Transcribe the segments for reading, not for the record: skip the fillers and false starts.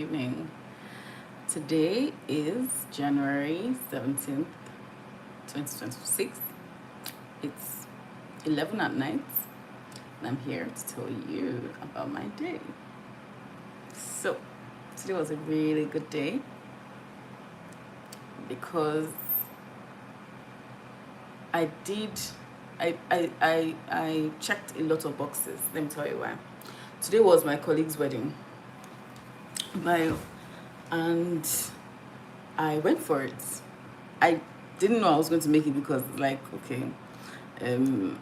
Evening. Today is January 17th, 2026. It's 11 at night, and I'm here to tell you about my day. So, today was a really good day because I did, I checked a lot of boxes. Let me tell you why. Today was my colleague's wedding, bio, and I went for it. I didn't know I was going to make it because, okay, um,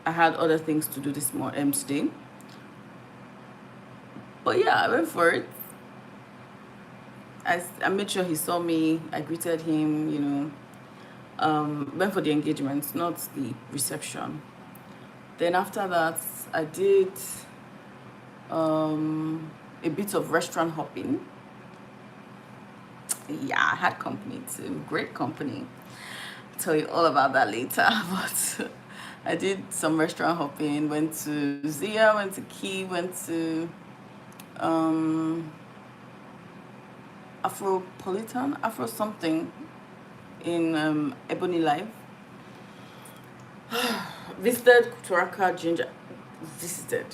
I had other things to do today. But yeah, I went for it. I made sure he saw me. I greeted him. Went for the engagement, not the reception. Then after that, I did a bit of restaurant hopping. Yeah, I had company too. Great company. I'll tell you all about that later. But I did some restaurant hopping. Went to Zia, went to Key, went to Afro something in Ebony Live. Visited Turaka Ginger. Visited.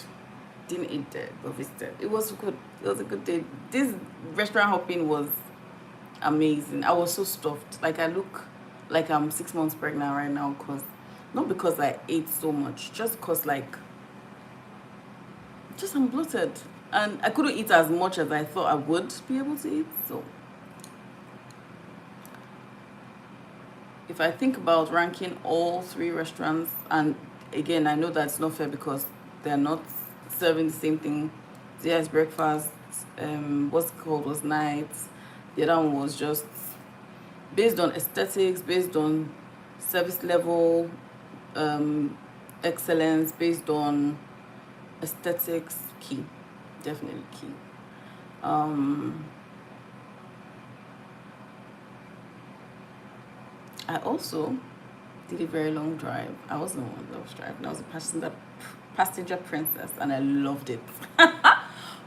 Didn't eat there, but visited. It was good. It was a good day. This restaurant hopping was amazing. I was so stuffed. Like I look like I'm 6 months pregnant right now not because I ate so much, just because just I'm bloated. And I couldn't eat as much as I thought I would be able to eat. So if I think about ranking all three restaurants, and again, I know that's not fair because they're not serving the same thing. Zia's breakfast, what's it called, was night. The other one was just based on aesthetics, based on service level, excellence, based on aesthetics. Key, definitely key. I also did a very long drive. I wasn't one that was driving. I was a passenger princess, and I loved it.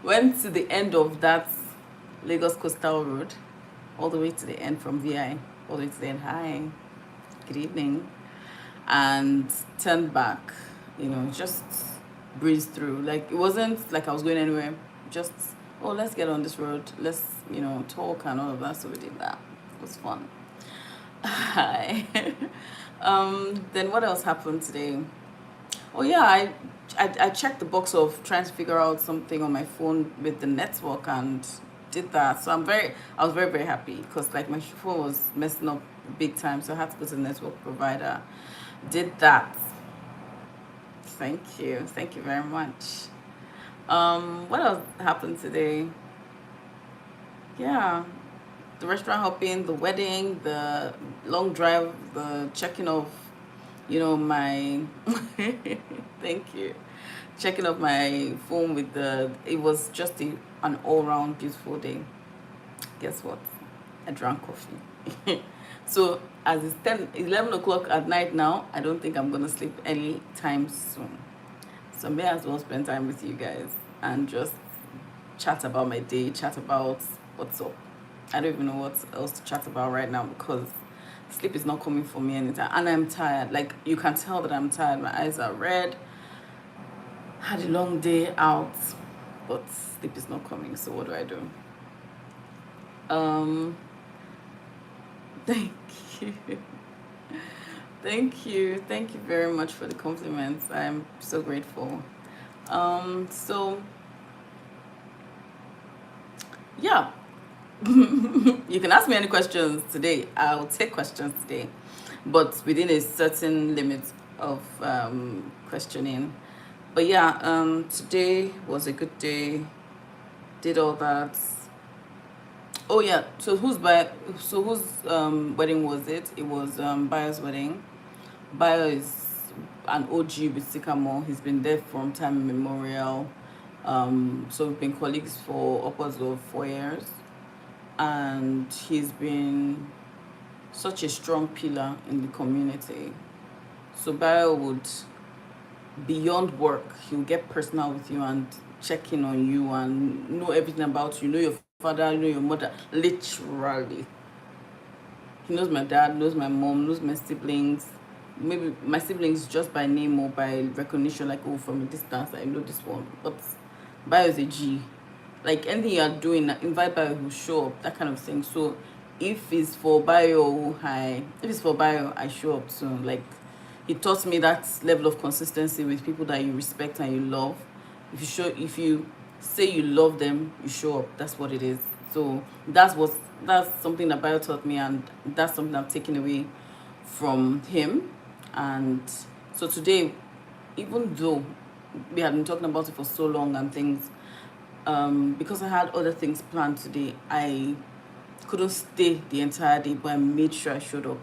Went to the end of that Lagos Coastal Road, all the way to the end from VI, all the way to the end. Hi, good evening, and turned back. Just breezed through. Like it wasn't like I was going anywhere. Just let's get on this road. Let's talk and all of that. So we did that. It was fun. Hi. Then what else happened today? Oh yeah, I checked the box of trying to figure out something on my phone with the network and did that. So I was very very happy because like my phone was messing up big time, so I had to go to the network provider. Did that. Thank you very much. What else happened today? Yeah, the restaurant hopping, the wedding, the long drive, the checking of, my thank you, checking of my phone with it was just an all-round beautiful day. Guess what? I drank coffee. So as it's 11 o'clock at night now, I don't think I'm going to sleep anytime soon. So I may as well spend time with you guys and just chat about my day, chat about what's up. I don't even know what else to chat about right now because sleep is not coming for me anytime. And I'm tired. Like, you can tell that I'm tired. My eyes are red. Had a long day out, but sleep is not coming. So what do I do? Thank you. Thank you very much for the compliments. I'm so grateful. So yeah. You can ask me any questions today. I'll take questions today, but within a certain limit of questioning. But yeah, today was a good day. Did all that. Oh yeah. So whose wedding was it? It was Bayo's wedding. Bayo is an OG with Sycamore. He's been there from time immemorial. So we've been colleagues for upwards of 4 years. And he's been such a strong pillar in the community. So Bayo would, beyond work, he'll get personal with you and checking on you and know everything about you, know your father, know your mother, literally. He knows my dad, knows my mom, knows my siblings. Maybe my siblings just by name or by recognition, like, oh, from a distance, I know this one. But Bio is a G. Like, anything you are doing, invite Bio, will show up, that kind of thing. So, if it's for Bio, I show up soon. Like, he taught me that level of consistency with people that you respect and you love. If you say you love them, you show up. That's what it is. So that's something that Bio taught me, and that's something I've taken away from him. And so today, even though we had been talking about it for so long and things, because I had other things planned today, I couldn't stay the entire day, but I made sure I showed up,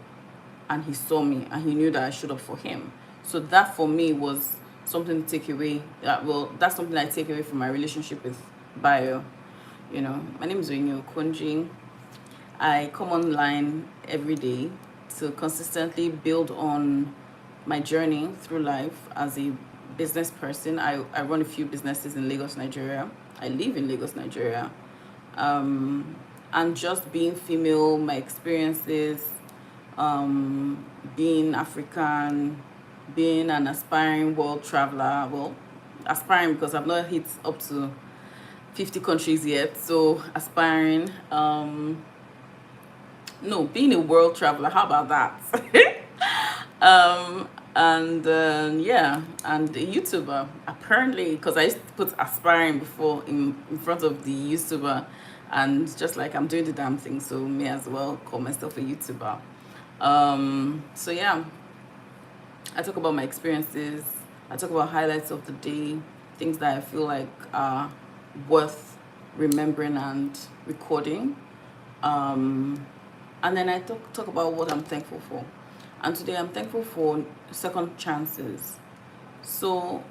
and he saw me and he knew that I showed up for him. So that for me was something to take away. That's something I take away from my relationship with Bio. My name is Onyo Kunji. I come online every day to consistently build on my journey through life as a business person. I run a few businesses in Lagos, Nigeria. I live in Lagos, Nigeria. And just being female, my experiences, being African, being an aspiring world traveler. Well, aspiring because I've not hit up to 50 countries yet, so aspiring. No, being a world traveler, how about that? And a YouTuber, apparently, because I used to put aspiring before in front of the YouTuber, and just like I'm doing the damn thing, so may as well call myself a YouTuber. So yeah, I talk about my experiences, I talk about highlights of the day, things that I feel like are worth remembering and recording. And then I talk about what I'm thankful for. And today I'm thankful for second chances. So,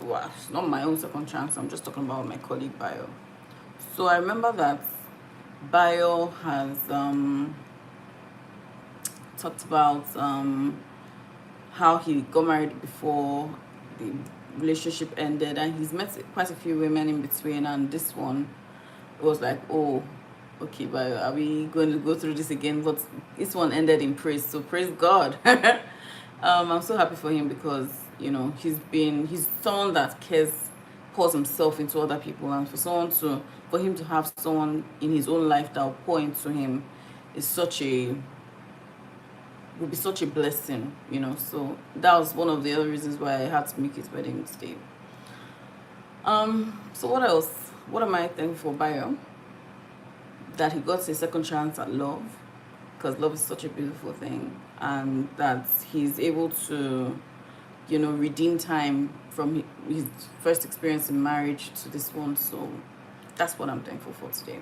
well, it's not my own second chance, I'm just talking about my colleague Bio. So I remember that Bio has talked about how he got married before the relationship ended, and he's met quite a few women in between, and this one was like, oh, okay, but are we going to go through this again? But this one ended in praise, so praise God. I'm so happy for him because he's someone that pours himself into other people, and for him to have someone in his own life that will pour into him would be such a blessing. So that was one of the other reasons why I had to make his wedding stay. So what else? What am I thankful for Bio? That he got a second chance at love, because love is such a beautiful thing, and that he's able to redeem time from his first experience in marriage to this one. So that's what I'm thankful for today.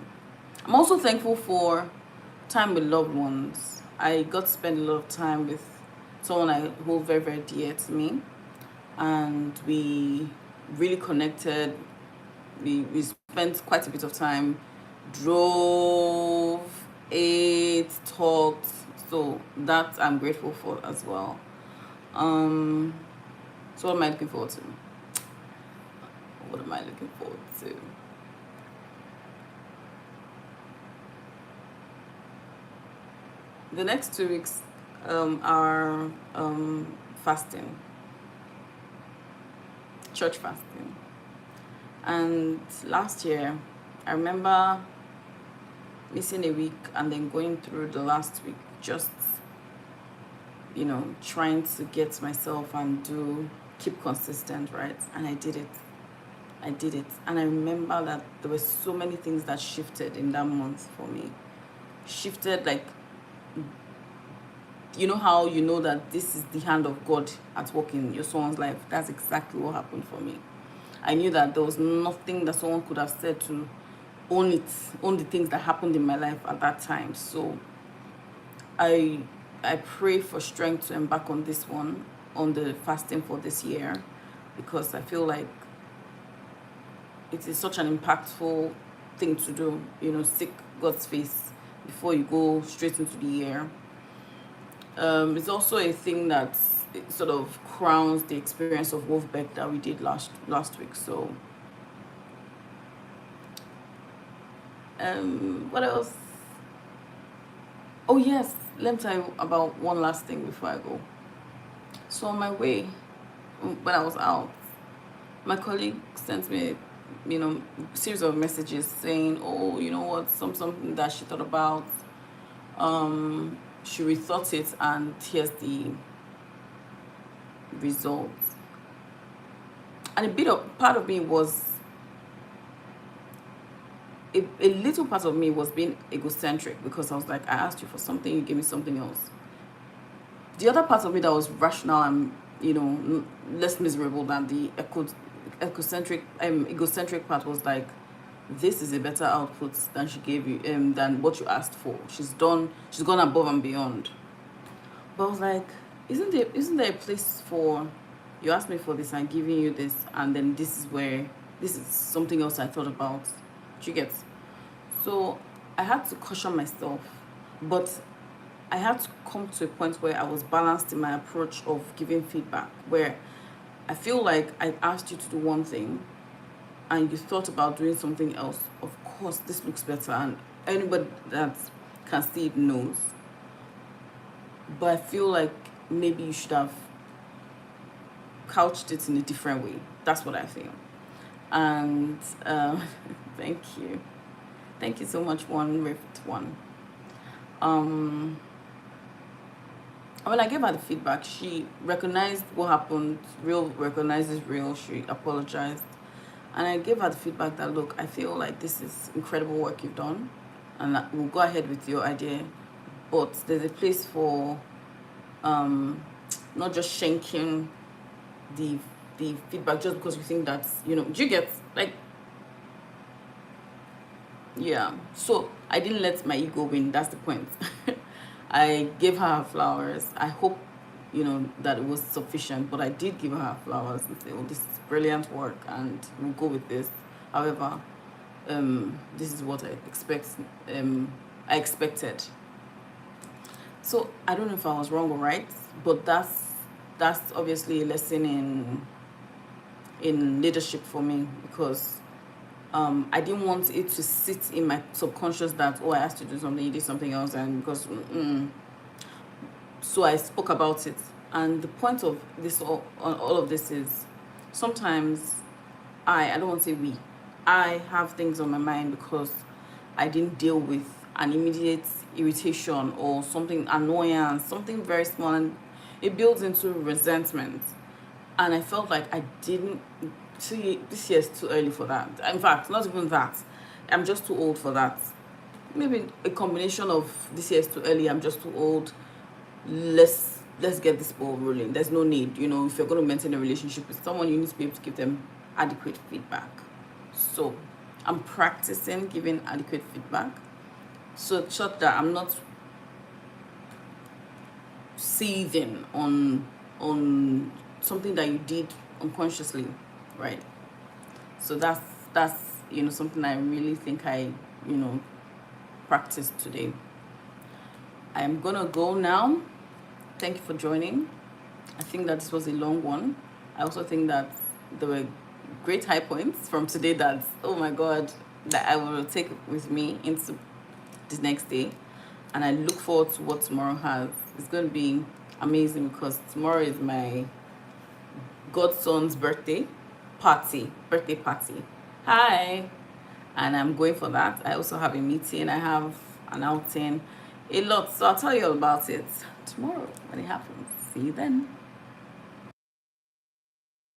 I'm also thankful for time with loved ones. I got to spend a lot of time with someone I hold very, very dear to me, and we really connected. We spent quite a bit of time, drove, ate, talked. So that I'm grateful for as well. So what am I looking forward to? What am I looking forward to? The next 2 weeks are fasting, church fasting. And last year, I remember missing a week and then going through the last week, just trying to get myself and keep consistent, right? And I did it. And I remember that there were so many things that shifted in that month for me. Shifted, like, how you know that this is the hand of God at work in your someone's life. That's exactly what happened for me. I knew that there was nothing that someone could have said to own the things that happened in my life at that time. So I pray for strength to embark on this one, on the fasting for this year, because I feel like it is such an impactful thing to do, seek God's face before you go straight into the year. It's also a thing that sort of crowns the experience of Wolfbeck that we did last week. So What else? Oh yes, let me tell you about one last thing before I go. So on my way, when I was out, my colleague sent me, series of messages saying, "Oh, you know what? Something that she thought about. She rethought it, and here's the results." And a bit of part of me was a little part of me was being egocentric because I was like, I asked you for something, you gave me something else. The other part of me that was rational and less miserable than the egocentric part was like, this is a better output than she gave you, than what you asked for. She's gone above and beyond. But I was like, isn't there a place for, you asked me for this, I'm giving you this, and then this is something else I thought about. Do you get? So I had to caution myself, but I had to come to a point where I was balanced in my approach of giving feedback, where I feel like I asked you to do one thing and you thought about doing something else. Of course, this looks better, and anybody that can see it knows. But I feel like maybe you should have couched it in a different way. That's what I feel. And thank you. Thank you so much, One. When I gave her the feedback, she recognized what happened. Real recognizes real. She apologized. And I gave her the feedback that, look, I feel like this is incredible work you've done, and we'll go ahead with your idea. But there's a place for not just shanking the feedback just because you think that's, do you get, like, yeah. So I didn't let my ego win. That's the point. I gave her flowers. I hope, that it was sufficient, but I did give her flowers and say, oh, this is brilliant work and we'll go with this. However, this is what I expected. So I don't know if I was wrong or right, but that's obviously a lesson in leadership for me, because I didn't want it to sit in my subconscious that, oh, I asked you to do something, you did something else, and because so I spoke about it. And the point of this, all of this, is sometimes I don't want to say I have things on my mind because I didn't deal with an immediate irritation or something annoyance, something very small, and it builds into resentment. And I felt like I didn't see this year is too early for that. In fact, not even that. I'm just too old for that. Maybe a combination of this year is too early, I'm just too old. Let's get this ball rolling. There's no need, if you're going to maintain a relationship with someone, you need to be able to give them adequate feedback. So I'm practicing giving adequate feedback, so such that I'm not seething on something that you did unconsciously, right? So that's something I really think I practiced today. I'm gonna go now. Thank you for joining. I think that this was a long one. I also think that there were great high points from today that, oh my God, that I will take with me into the next day. And I look forward to what tomorrow has. It's going to be amazing because tomorrow is my godson's birthday party. Hi. And I'm going for that. I also have a meeting. I have an outing. A lot. So I'll tell you all about it tomorrow when it happens. See you then.